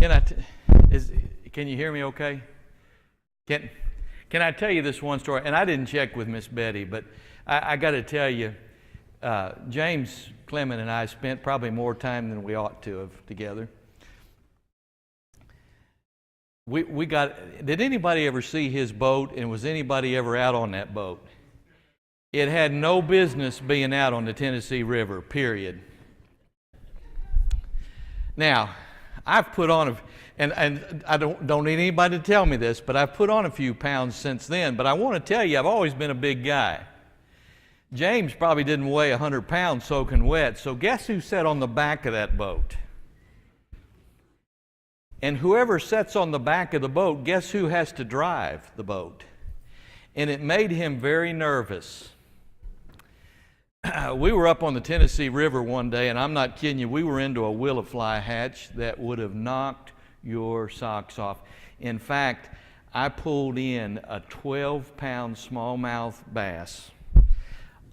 Can I? Can you hear me? Okay. Can I tell you this one story? And I didn't check with Miss Betty, but I got to tell you, James Clement and I spent probably more time than we ought to have together. We got. Did anybody ever see his boat? And was anybody ever out on that boat? It had no business being out on the Tennessee River. Period. Now, I've put on and I don't need anybody to tell me this, but I've put on a few pounds since then. But I want to tell you, I've always been a big guy. James probably didn't weigh 100 pounds soaking wet. So guess who sat on the back of that boat? And whoever sits on the back of the boat, guess who has to drive the boat? And it made him very nervous. We were up on the Tennessee River one day, and I'm not kidding you, we were into a willow fly hatch that would have knocked your socks off. In fact, I pulled in a 12-pound smallmouth bass.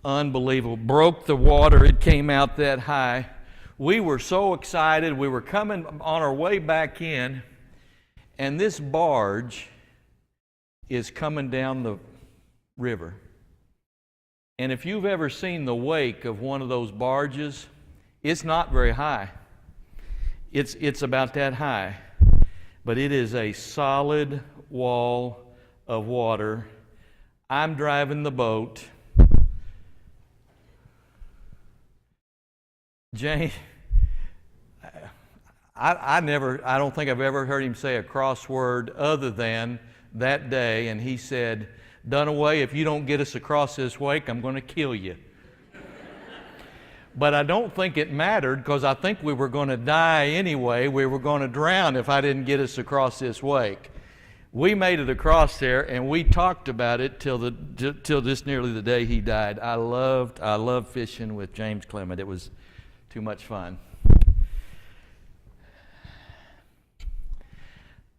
Unbelievable. Broke the water. It came out that high. We were so excited. We were coming on our way back in, and this barge is coming down the river. And if you've ever seen the wake of one of those barges, it's not very high. It's about that high. But it is a solid wall of water. I'm driving the boat. Jane, I don't think I've ever heard him say a cross word other than that day, and he said, "Dunway, if you don't get us across this wake, I'm going to kill you." But I don't think it mattered, because I think we were going to die anyway. We were going to drown if I didn't get us across this wake. We made it across there, and we talked about it till just nearly the day he died. I loved fishing with James Clement. It was too much fun.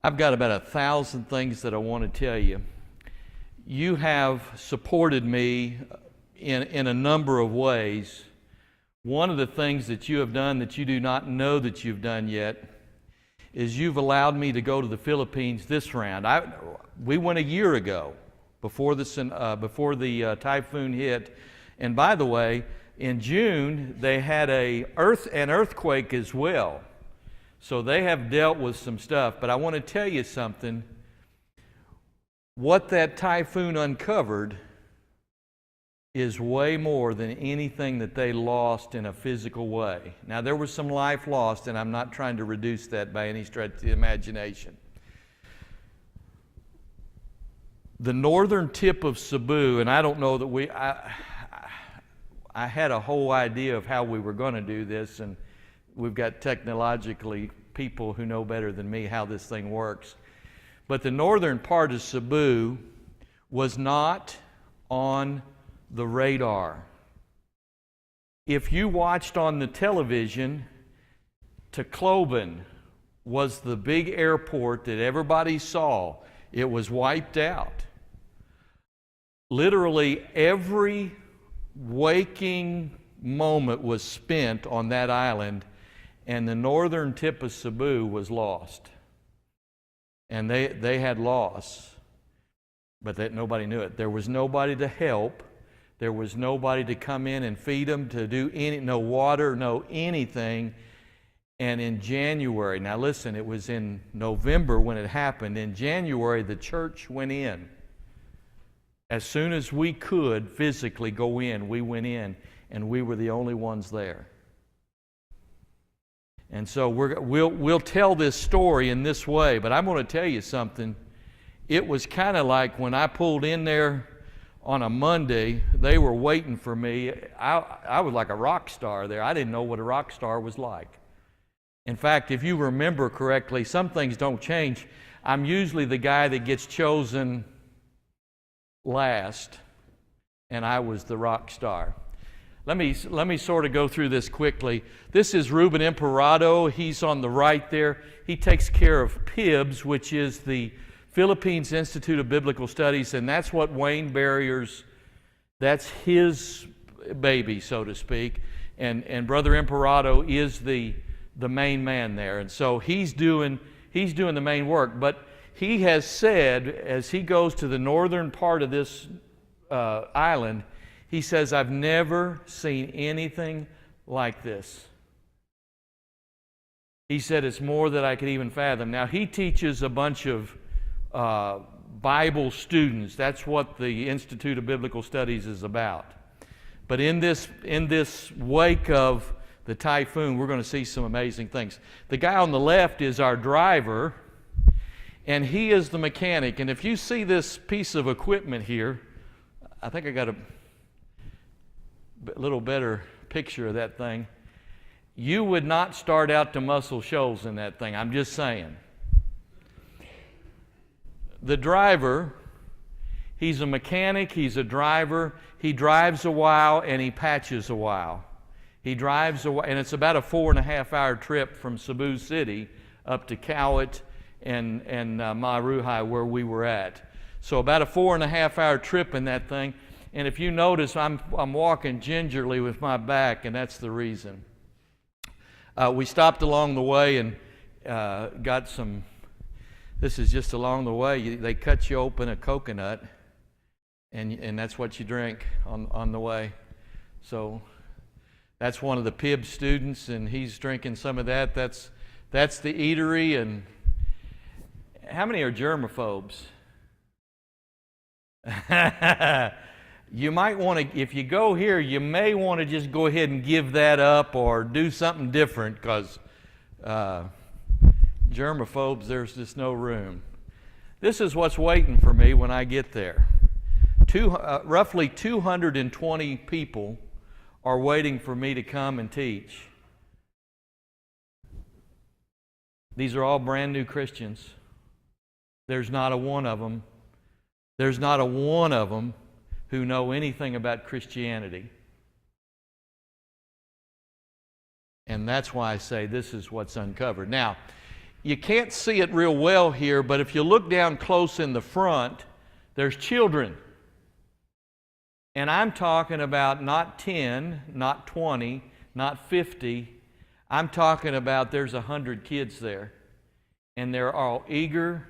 I've got about 1,000 things that I want to tell you. You have supported me in a number of ways. One of the things that you have done that you do not know that you've done yet is you've allowed me to go to the Philippines this round. We went a year ago before the typhoon hit. And by the way, in June, they had an earthquake as well. So they have dealt with some stuff. But I want to tell you something. What that typhoon uncovered is way more than anything that they lost in a physical way. Now, there was some life lost, and I'm not trying to reduce that by any stretch of the imagination. The northern tip of Cebu, and I don't know that I had a whole idea of how we were going to do this, and we've got technologically people who know better than me how this thing works. But the northern part of Cebu was not on the radar. If you watched on the television, Tacloban was the big airport that everybody saw. It was wiped out. Literally every waking moment was spent on that island, and the northern tip of Cebu was lost. And they had loss, but nobody knew it. There was nobody to help. There was nobody to come in and feed them, to do no water, no anything. And in January, now listen, it was in November when it happened. In January, the church went in. As soon as we could physically go in, we went in, and we were the only ones there. And so we'll tell this story in this way, but I'm going to tell you something. It was kind of like when I pulled in there on a Monday, they were waiting for me. I was like a rock star there. I didn't know what a rock star was like. In fact, if you remember correctly, some things don't change. I'm usually the guy that gets chosen last, and I was the rock star. Let me sort of go through this quickly. This is Ruben Emperado. He's on the right there. He takes care of PIBS, which is the Philippines Institute of Biblical Studies, and that's what Wayne Barrier's, that's his baby, so to speak. And Brother Emperado is the main man there. And so he's doing he's doing the main work. But he has said, as he goes to the northern part of this island, he says, I've never seen anything like this. He said, it's more than I could even fathom. Now, he teaches a bunch of Bible students. That's what the Institute of Biblical Studies is about. But in this wake of the typhoon, we're going to see some amazing things. The guy on the left is our driver, and he is the mechanic. And if you see this piece of equipment here, I think I got a little better picture of that thing. You would not start out to Muscle Shoals in that thing. I'm just saying. The driver, he's a mechanic, he's a driver. He drives a while and he patches a while. He drives a while, and it's about a 4.5-hour trip from Cebu City up to Cowit and Maruhai, where we were at. So about a 4.5-hour trip in that thing. And if you notice, I'm walking gingerly with my back, and that's the reason. We stopped along the way and got some. This is just along the way. They cut you open a coconut, and that's what you drink on the way. So that's one of the PIB students, and he's drinking some of that. That's the eatery. And how many are germaphobes? You might want to, if you go here, you may want to just go ahead and give that up or do something different, because germaphobes, there's just no room. This is what's waiting for me when I get there. Roughly 220 people are waiting for me to come and teach. These are all brand new Christians. There's not a one of them who know anything about Christianity. And that's why I say this is what's uncovered. Now, you can't see it real well here, but if you look down close in the front, there's children. And I'm talking about not 10, not 20, not 50. I'm talking about there's 100 kids there. And they're all eager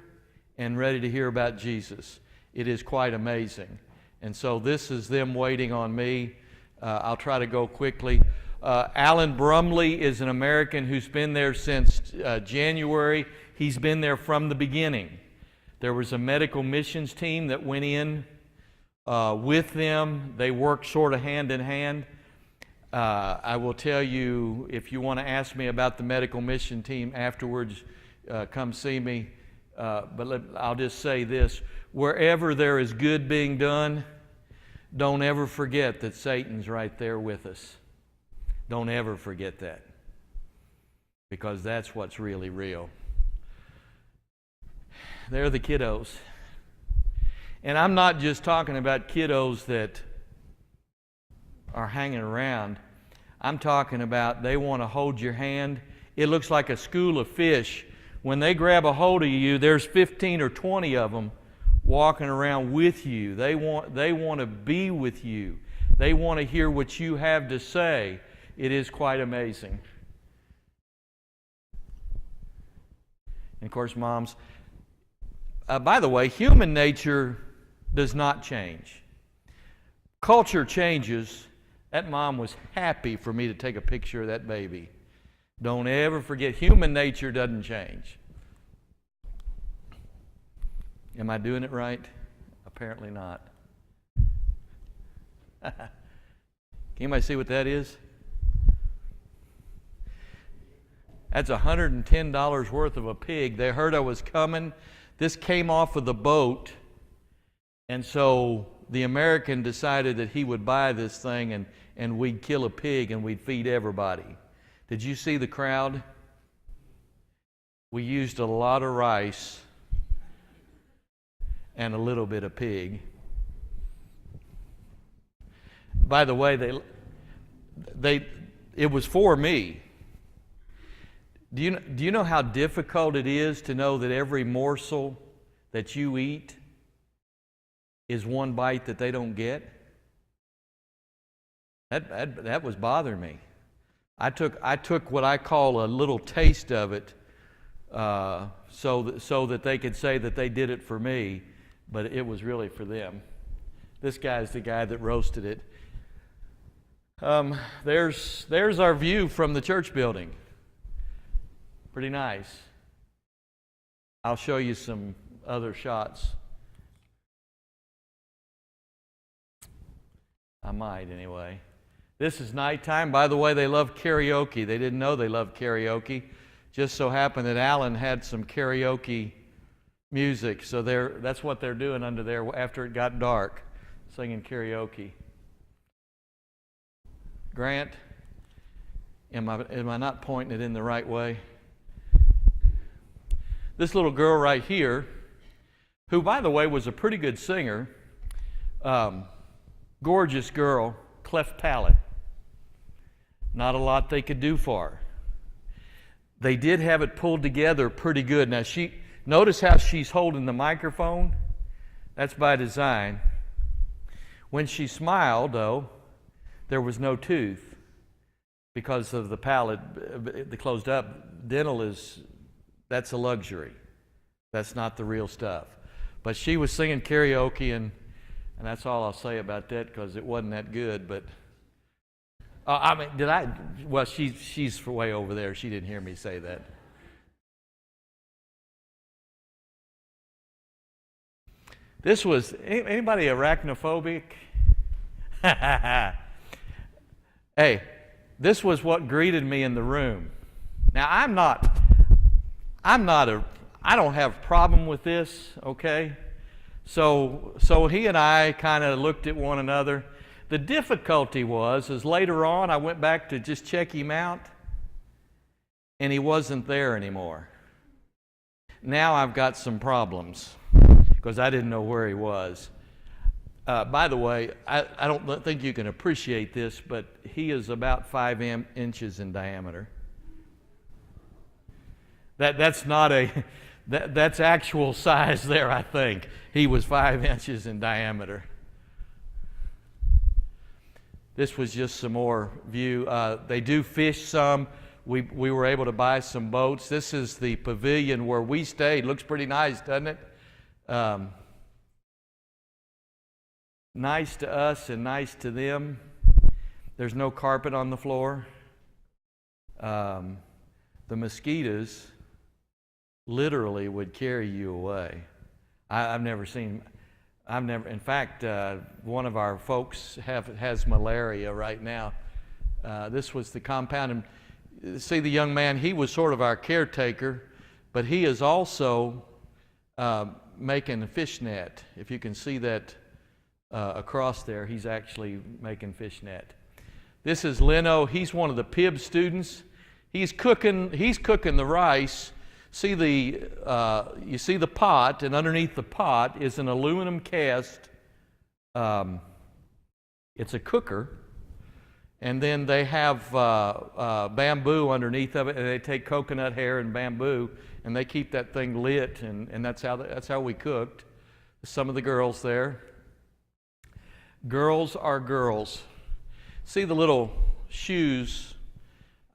and ready to hear about Jesus. It is quite amazing. And so this is them waiting on me. I'll try to go quickly. Alan Brumley is an American who's been there since January. He's been there from the beginning. There was a medical missions team that went in with them. They worked sort of hand in hand. I will tell you, if you want to ask me about the medical mission team afterwards, come see me. But I'll just say this. Wherever there is good being done, don't ever forget that Satan's right there with us. Don't ever forget that, because that's what's really real. They're the kiddos. And I'm not just talking about kiddos that are hanging around. I'm talking about they want to hold your hand. It looks like a school of fish. When they grab a hold of you, there's 15 or 20 of them walking around with you. They want to be with you. They want to hear what you have to say. It is quite amazing. And of course, moms. By the way, human nature does not change. Culture changes. That mom was happy for me to take a picture of that baby. Don't ever forget, human nature doesn't change. Am I doing it right? Apparently not. Can anybody see what that is? That's $110 worth of a pig. They heard I was coming. This came off of the boat, and so the American decided that he would buy this thing, and we'd kill a pig and we'd feed everybody. Did you see the crowd? We used a lot of rice and a little bit of pig. By the way, it was for me. Do you know how difficult it is to know that every morsel that you eat is one bite that they don't get? That was bothering me. I took what I call a little taste of it so that they could say that they did it for me, but it was really for them. This guy's the guy that roasted it. There's our view from the church building. Pretty nice. I'll show you some other shots. I might anyway. This is nighttime. By the way, they love karaoke. They didn't know they loved karaoke. Just so happened that Alan had some karaoke music, so that's what they're doing under there after it got dark, singing karaoke. Grant, am I not pointing it in the right way? This little girl right here, who, by the way, was a pretty good singer, gorgeous girl, cleft palate. Not a lot they could do for her. They did have it pulled together pretty good. Now, notice how she's holding the microphone. That's by design. When she smiled, though, there was no tooth because of the palate, the closed up. Dental that's a luxury. That's not the real stuff. But she was singing karaoke, and that's all I'll say about that because it wasn't that good. But well, she's way over there. She didn't hear me say that. This was, anybody arachnophobic? Hey, this was what greeted me in the room. Now, I don't have a problem with this, okay? So he and I kind of looked at one another. The difficulty is later on I went back to just check him out, and he wasn't there anymore. Now I've got some problems because I didn't know where he was. By the way, I don't think you can appreciate this, but he is about 5 inches in diameter. That's not that's actual size there, I think. He was 5 inches in diameter. This was just some more view. They do fish some. We were able to buy some boats. This is the pavilion where we stayed. Looks pretty nice, doesn't it? Nice to us and nice to them. There's no carpet on the floor. The mosquitoes literally would carry you away. I've never seen. In fact, one of our folks has malaria right now. This was the compound. And see the young man, he was sort of our caretaker, but he is also making a fish net. If you can see that across there, he's actually making fish net. This is Leno. He's one of the PIB students. He's cooking the rice. You see the pot, and underneath the pot is an aluminum cast. It's a cooker, and then they have bamboo underneath of it, and they take coconut hair and bamboo, and they keep that thing lit, and that's how we cooked. Some of the girls there. Girls are girls. See the little shoes?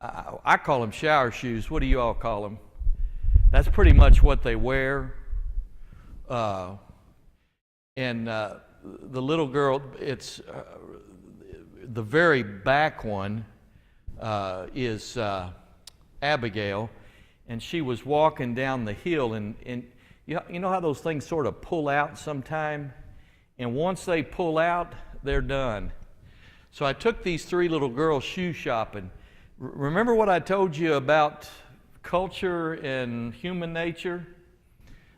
I call them shower shoes. What do you all call them? That's pretty much what they wear. And the little girl, it's the very back one is Abigail, and she was walking down the hill, and you know how those things sort of pull out sometime? And once they pull out, they're done. So I took these 3 little girls shoe shopping. Remember what I told you about culture and human nature?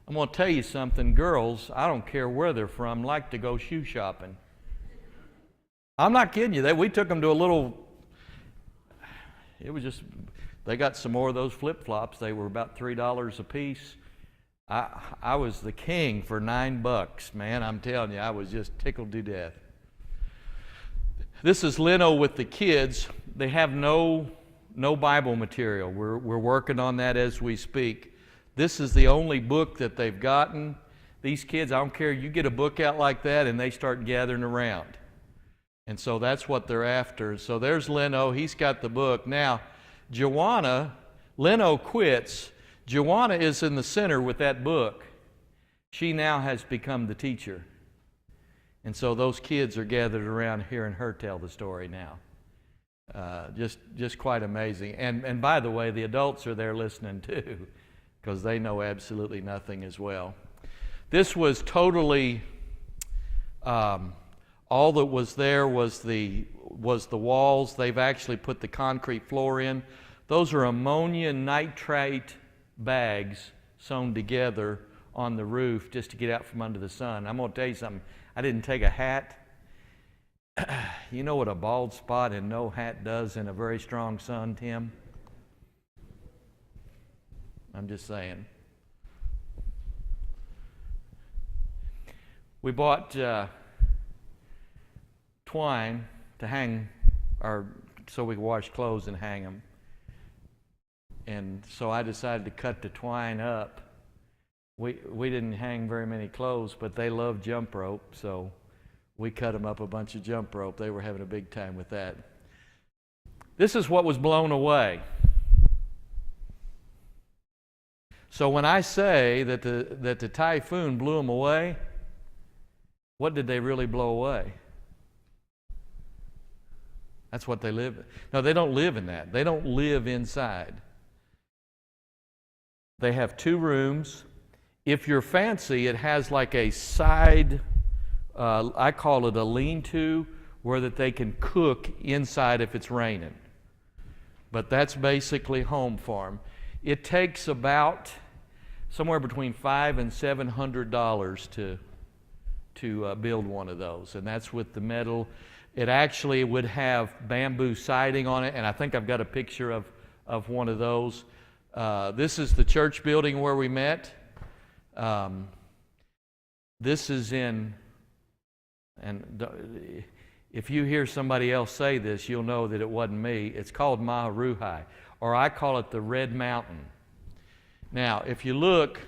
I'm going to tell you something. Girls, I don't care where they're from, like to go shoe shopping. I'm not kidding you. We took them to a little, they got some more of those flip-flops. They were about $3 a piece. I was the king for $9, man. I'm telling you, I was just tickled to death. This is Leno with the kids. They have no Bible material. We're working on that as we speak. This is the only book that they've gotten. These kids, I don't care, you get a book out like that and they start gathering around. And so that's what they're after. So there's Leno. He's got the book. Now, Joanna, Leno quits. Joanna is in the center with that book. She now has become the teacher. And so those kids are gathered around hearing her tell the story now. Just quite amazing. And by the way, the adults are there listening too, because they know absolutely nothing as well. This was totally, all that was there was the walls. They've actually put the concrete floor in. Those are ammonia nitrate bags sewn together on the roof just to get out from under the sun. I'm going to tell you something. I didn't take a hat. You know what a bald spot and no hat does in a very strong sun, Tim? I'm just saying. We bought twine to hang so we could wash clothes and hang them. And so I decided to cut the twine up. We didn't hang very many clothes, but they loved jump rope, so we cut them up a bunch of jump rope. They were having a big time with that. This is what was blown away. So when I say that the typhoon blew them away, what did they really blow away? That's what they live in. No, they don't live in that. They don't live inside. They have 2 rooms. If you're fancy, it has like a side, I call it a lean-to, where that they can cook inside if it's raining. But that's basically home farm. It takes about somewhere between $500 and $700 to build one of those, and that's with the metal. It actually would have bamboo siding on it, and I think I've got a picture of one of those. This is the church building where we met. This is in, and if you hear somebody else say this, you'll know that it wasn't me. It's called Maharuhai, or I call it the Red Mountain. Now, if you look,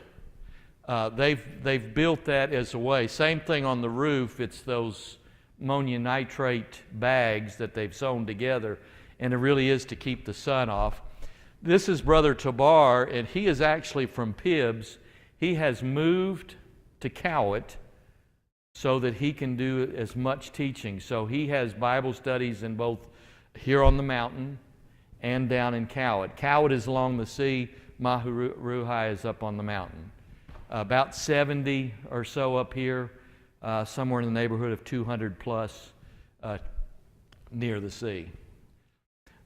they've built that as a way. Same thing on the roof. It's those ammonia nitrate bags that they've sewn together, and it really is to keep the sun off. This is Brother Tabar, and he is actually from Pibbs. He has moved to Cowett so that he can do as much teaching. So he has Bible studies in both here on the mountain and down in Cowett. Cowett is along the sea. Maharuhai is up on the mountain. About 70 or so up here, somewhere in the neighborhood of 200 plus near the sea.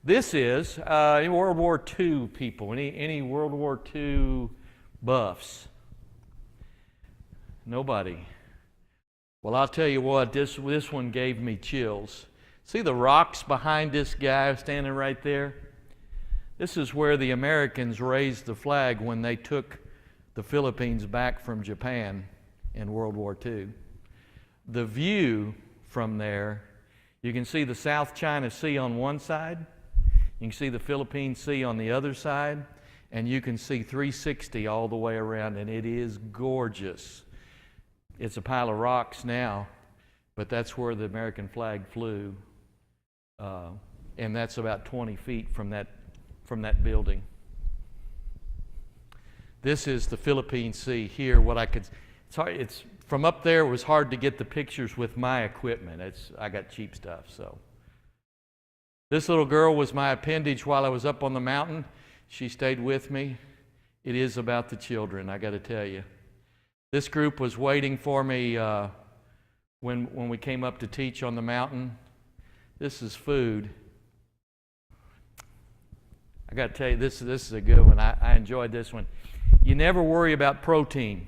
This is World War II people. Any World War II buffs? Nobody. Well, I'll tell you what, this one gave me chills. See the rocks behind this guy standing right there? This is where the Americans raised the flag when they took the Philippines back from Japan in World War II. The view from there, you can see the South China Sea on one side, you can see the Philippine Sea on the other side, and you can see 360 all the way around, and it is gorgeous. It's a pile of rocks now, but that's where the American flag flew, and that's about 20 feet from that building. This is the Philippine Sea here. It's from up there. It was hard to get the pictures with my equipment. I got cheap stuff. So this little girl was my appendage while I was up on the mountain. She stayed with me. It is about the children, I got to tell you. This group was waiting for me when we came up to teach on the mountain. This is food. I got to tell you, this is a good one. I enjoyed this one. You never worry about protein.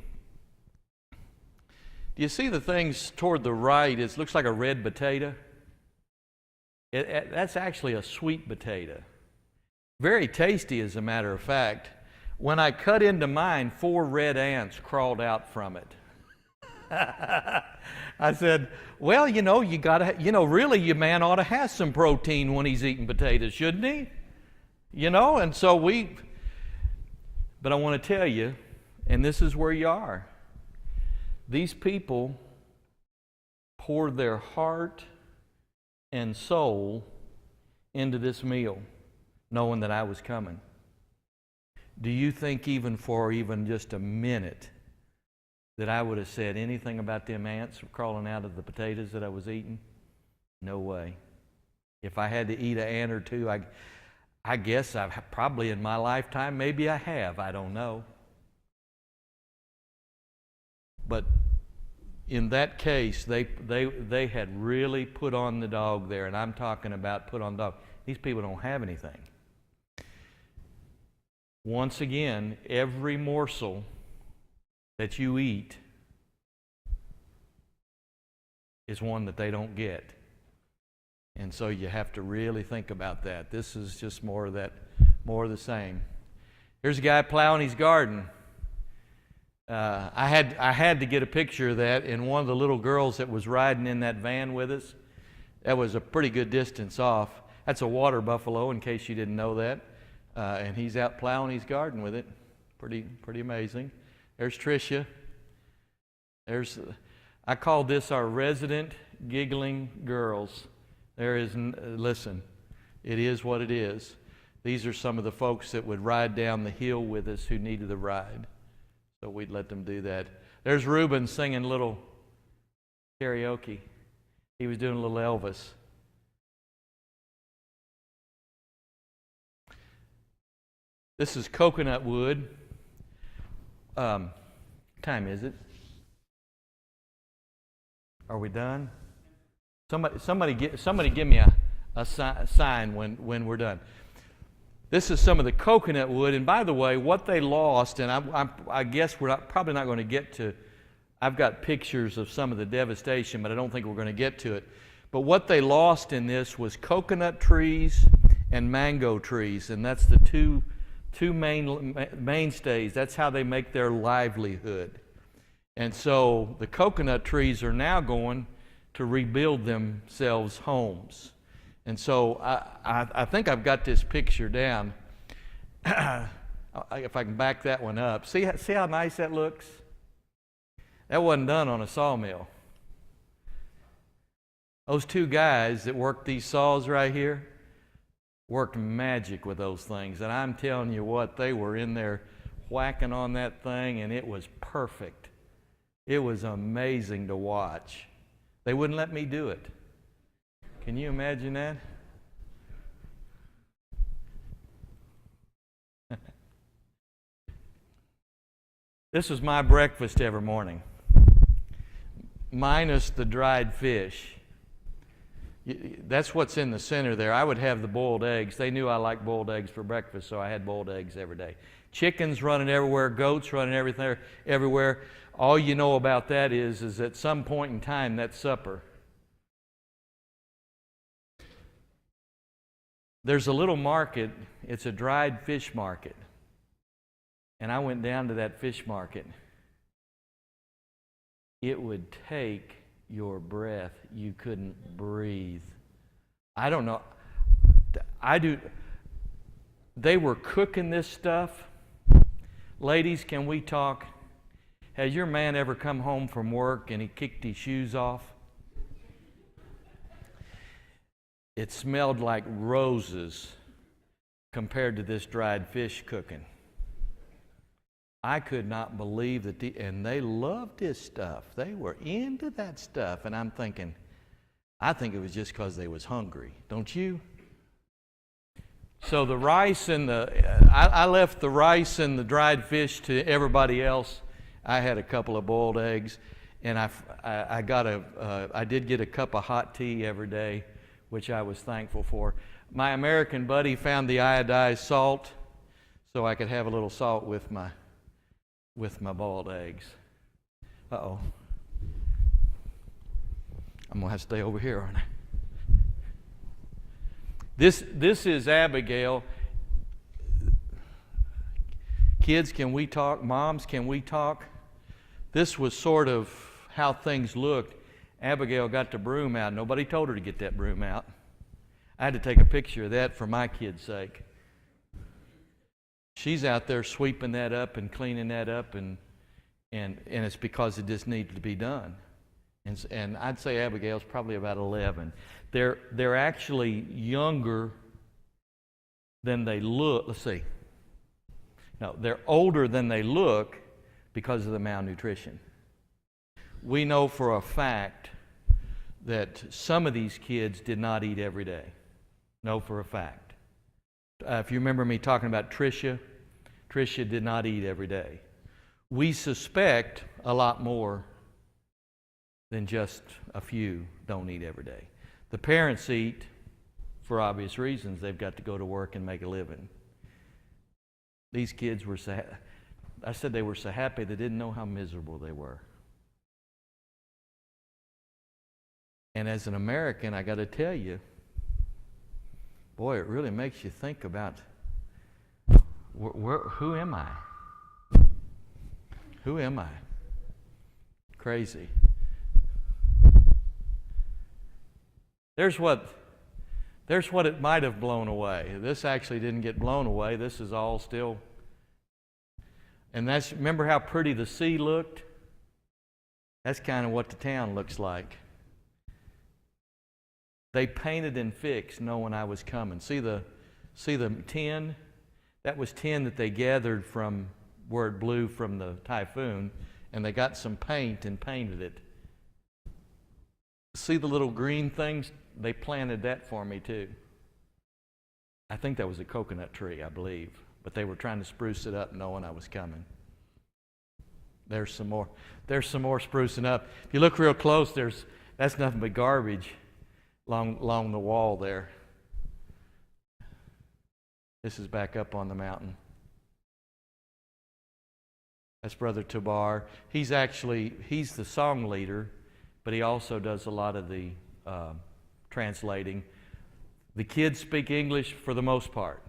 Do you see the things toward the right? It looks like a red potato. That's actually a sweet potato. Very tasty, as a matter of fact. When I cut into mine, 4 red ants crawled out from it. I said, well, you gotta, really, your man ought to have some protein when he's eating potatoes, shouldn't he? And so but I want to tell you, and this is where you are, these people poured their heart and soul into this meal, knowing that I was coming. Do you think even for even just a minute that I would have said anything about them ants crawling out of the potatoes that I was eating? No way. If I had to eat an ant or two, I guess I've probably in my lifetime, maybe I have, I don't know. But in that case, they had really put on the dog there, and I'm talking about put on the dog. These people don't have anything. Once again, every morsel that you eat is one that they don't get. And so you have to really think about that. This is just more of the same. Here's a guy plowing his garden. I had to get a picture of that, and one of the little girls that was riding in that van with us, that was a pretty good distance off. That's a water buffalo, in case you didn't know that. And he's out plowing his garden with it. Pretty amazing. There's Tricia. I call this our resident giggling girls. Listen, it is what it is. These are some of the folks that would ride down the hill with us who needed the ride. So we'd let them do that. There's Reuben singing a little karaoke. He was doing a little Elvis. This is coconut wood. Time is it? Are we done? Somebody give me a sign when we're done. This is some of the coconut wood, and by the way, what they lost, and I guess we're probably not going to get to. I've got pictures of some of the devastation, but I don't think we're going to get to it. But what they lost in this was coconut trees and mango trees, and that's the two mainstays. That's how they make their livelihood. And so the coconut trees are now going to rebuild themselves homes. And so I think I've got this picture down. If I can back that one up. See how nice that looks? That wasn't done on a sawmill. Those two guys that worked these saws right here worked magic with those things. And I'm telling you what, they were in there whacking on that thing, and it was perfect. It was amazing to watch. They wouldn't let me do it. Can you imagine that? This was my breakfast every morning, minus the dried fish. That's what's in the center there. I would have the boiled eggs. They knew I liked boiled eggs for breakfast, so I had boiled eggs every day. Chickens running everywhere, goats running everywhere. All you know about that is at some point in time, that's supper. There's a little market. It's a dried fish market. And I went down to that fish market. It would take your breath. You couldn't breathe. I don't know. They were cooking this stuff. Ladies, can we talk? Has your man ever come home from work and he kicked his shoes off? It smelled like roses compared to this dried fish cooking. I could not believe that and they loved this stuff. They were into that stuff. And I'm thinking, I think it was just because they was hungry. Don't you? So the rice and I left the rice and the dried fish to everybody else. I had a couple of boiled eggs, and I did get a cup of hot tea every day, which I was thankful for. My American buddy found the iodized salt, so I could have a little salt with my boiled eggs. Uh-oh. I'm going to have to stay over here, aren't I? This is Abigail. Kids, can we talk? Moms, can we talk? This was sort of how things looked. Abigail got the broom out. Nobody told her to get that broom out. I had to take a picture of that for my kids' sake. She's out there sweeping that up and cleaning that up, and it's because it just needed to be done. And I'd say Abigail's probably about 11. They're actually younger than they look. Let's see. No, they're older than they look because of the malnutrition. We know for a fact that some of these kids did not eat every day. Know for a fact. If you remember me talking about Tricia did not eat every day. We suspect a lot more than just a few don't eat every day. The parents eat for obvious reasons. They've got to go to work and make a living. These kids were I said they were so happy they didn't know how miserable they were. And as an American, I got to tell you, boy, it really makes you think about who am I? Who am I? Crazy. There's what it might have blown away. This actually didn't get blown away. This is all still. And remember how pretty the sea looked? That's kind of what the town looks like. They painted and fixed knowing I was coming. See the tin? That was tin that they gathered from where it blew from the typhoon, and they got some paint and painted it. See the little green things? They planted that for me too. I think that was a coconut tree, I believe, but they were trying to spruce it up knowing I was coming. There's some more sprucing up. If you look real close, that's nothing but garbage along the wall there. This is back up on the mountain. That's Brother Tobar. He's the song leader, but he also does a lot of the translating. The kids speak English for the most part.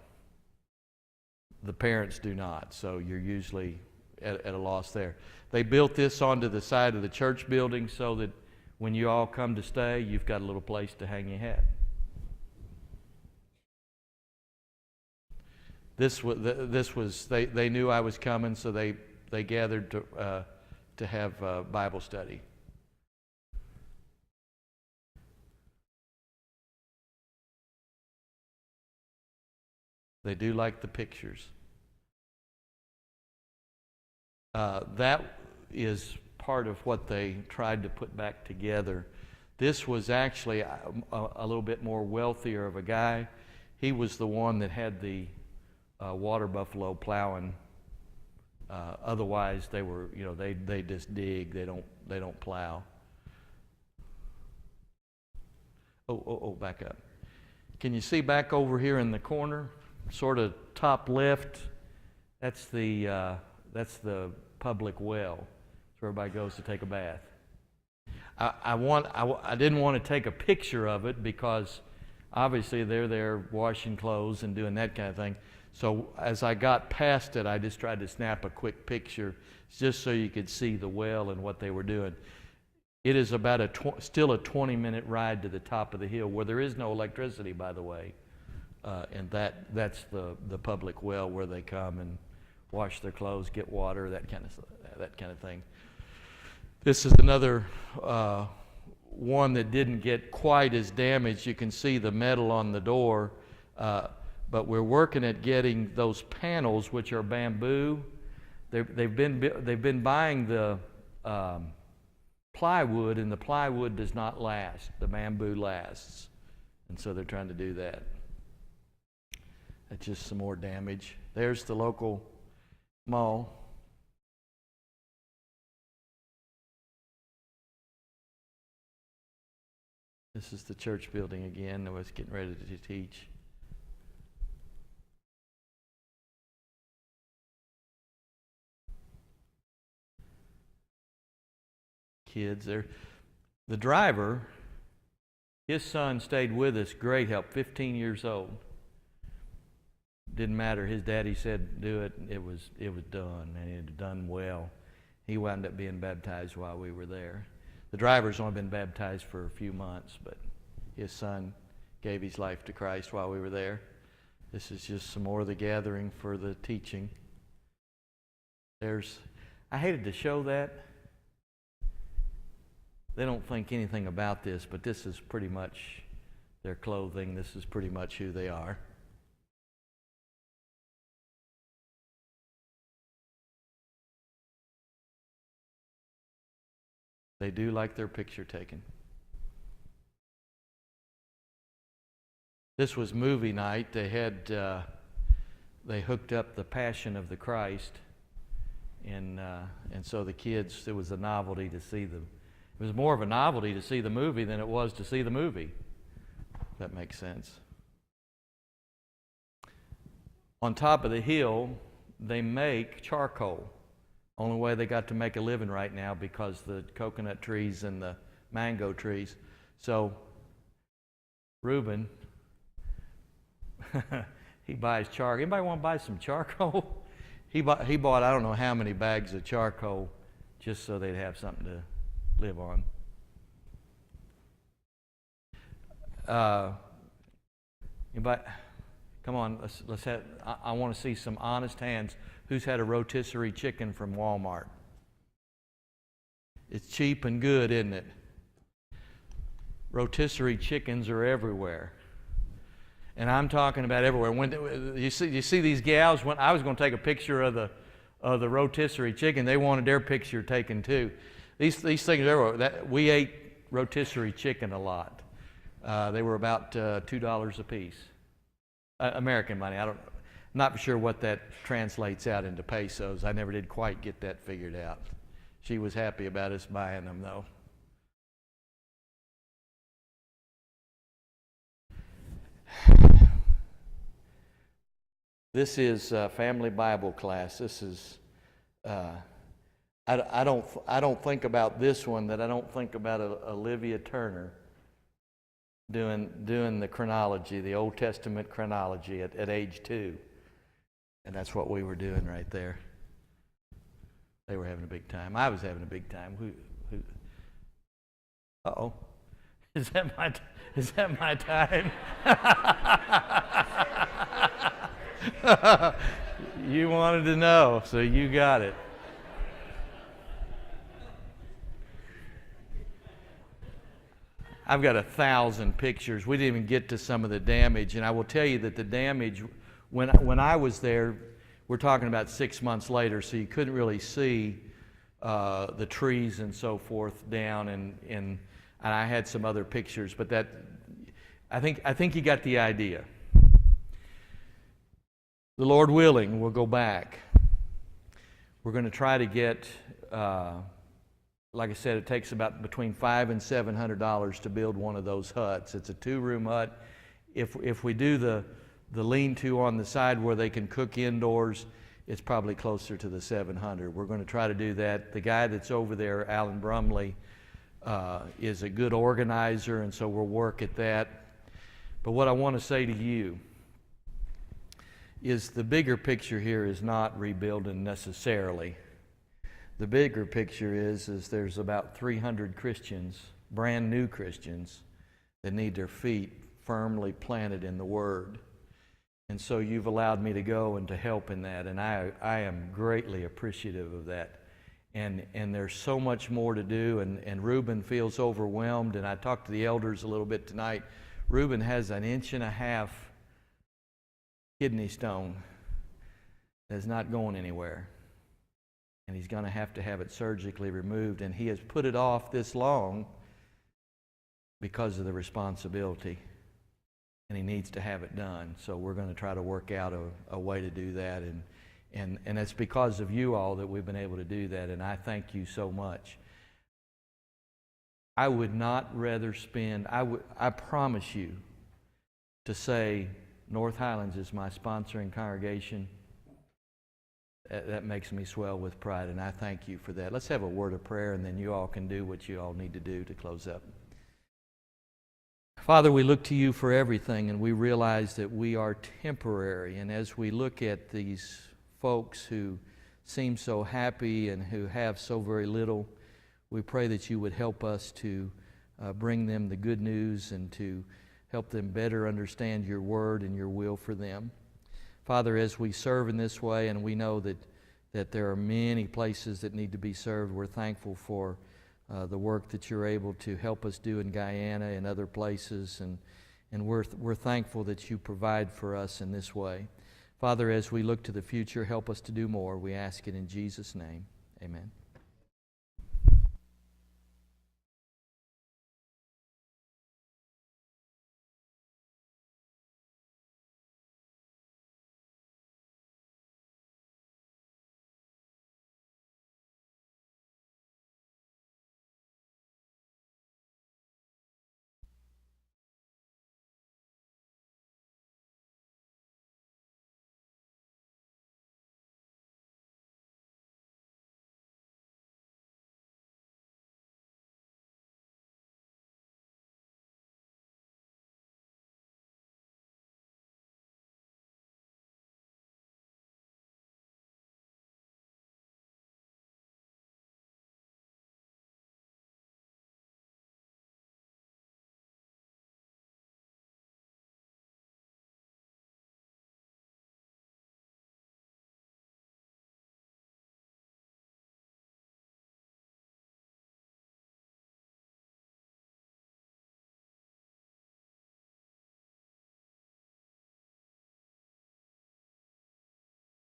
The parents do not, so you're usually at a loss there. They built this onto the side of the church building so that when you all come to stay, you've got a little place to hang your hat. They knew I was coming, so they gathered to have Bible study. They do like the pictures. That is part of what they tried to put back together. This was actually a little bit more wealthier of a guy. He was the one that had the water buffalo plowing. Otherwise, they were, they just dig. They don't plow. Oh, back up. Can you see back over here in the corner, sort of top left? That's the public well. Where everybody goes to take a bath. I didn't want to take a picture of it because obviously they're there washing clothes and doing that kind of thing. So as I got past it, I just tried to snap a quick picture just so you could see the well and what they were doing. It is about still a 20-minute ride to the top of the hill where there is no electricity, by the way. And that's the public well where they come and wash their clothes, get water, that kind of thing. This is another one that didn't get quite as damaged. You can see the metal on the door, but we're working at getting those panels, which are bamboo. They've been buying the plywood, and the plywood does not last. The bamboo lasts, and so they're trying to do that. That's just some more damage. There's the local mall. This is the church building again. I was getting ready to teach. Kids there. The driver, his son stayed with us, great help, 15 years old. Didn't matter. His daddy said, do it. It was done, and it had done well. He wound up being baptized while we were there. The driver's only been baptized for a few months, but his son gave his life to Christ while we were there. This is just some more of the gathering for the teaching. I hated to show that. They don't think anything about this, but this is pretty much their clothing. This is pretty much who they are. They do like their picture taken. This was movie night. They hooked up the Passion of the Christ, and so the kids, it was a novelty to see them. It was more of a novelty to see the movie than it was to see the movie. If that makes sense. On top of the hill, they make charcoal. Only way they got to make a living right now because the coconut trees and the mango trees. So Reuben, he buys charcoal. Anybody want to buy some charcoal? He bought I don't know how many bags of charcoal just so they'd have something to live on. Anybody? Come on, let's have. I want to see some honest hands. Who's had a rotisserie chicken from Walmart? It's cheap and good, isn't it? Rotisserie chickens are everywhere. And I'm talking about everywhere. When you see these gals, when I was going to take a picture of the rotisserie chicken, they wanted their picture taken too. These things are everywhere. We ate rotisserie chicken a lot. They were about $2 a piece. American money. I'm not sure what that translates out into pesos. I never did quite get that figured out. She was happy about us buying them, though. This is family Bible class. This is I don't think about this one that I don't think about Olivia Turner doing the chronology, the Old Testament chronology at age 2. And that's what we were doing right there. They were having a big time. I was having a big time. Who? Uh-oh. Is that my time? You wanted to know, so you got it. I've got 1,000 pictures. We didn't even get to some of the damage, and I will tell you that the damage, when I was there, we're talking about 6 months later, so you couldn't really see the trees and so forth down, and I had some other pictures, but that I think you got the idea. The Lord willing, we'll go back. We're going to try to get. Like I said, it takes about between $500 and $700 to build one of those huts. It's a 2-room hut. If we do the lean-to on the side where they can cook indoors, it's probably closer to the $700. We're going to try to do that. The guy that's over there, Alan Brumley, is a good organizer, and so we'll work at that. But what I want to say to you is the bigger picture here is not rebuilding necessarily. The bigger picture is there's about 300 Christians, brand new Christians, that need their feet firmly planted in the Word. And so you've allowed me to go and to help in that, and I am greatly appreciative of that. And there's so much more to do, and Reuben feels overwhelmed, and I talked to the elders a little bit tonight. Reuben has an 1.5 inch kidney stone that's not going anywhere. And he's going to have it surgically removed, and he has put it off this long because of the responsibility, and he needs to have it done. So we're going to try to work out a way to do that, and it's because of you all that we've been able to do that, and I thank you so much. I would not rather spend, I promise you, to say North Highlands is my sponsoring congregation. That makes me swell with pride, and I thank you for that. Let's have a word of prayer, and then you all can do what you all need to do to close up. Father, we look to you for everything, and we realize that we are temporary. And as we look at these folks who seem so happy and who have so very little, we pray that you would help us to bring them the good news and to help them better understand your word and your will for them. Father, as we serve in this way, and we know that there are many places that need to be served, we're thankful for the work that you're able to help us do in Guyana and other places, and we're thankful that you provide for us in this way. Father, as we look to the future, help us to do more. We ask it in Jesus' name. Amen.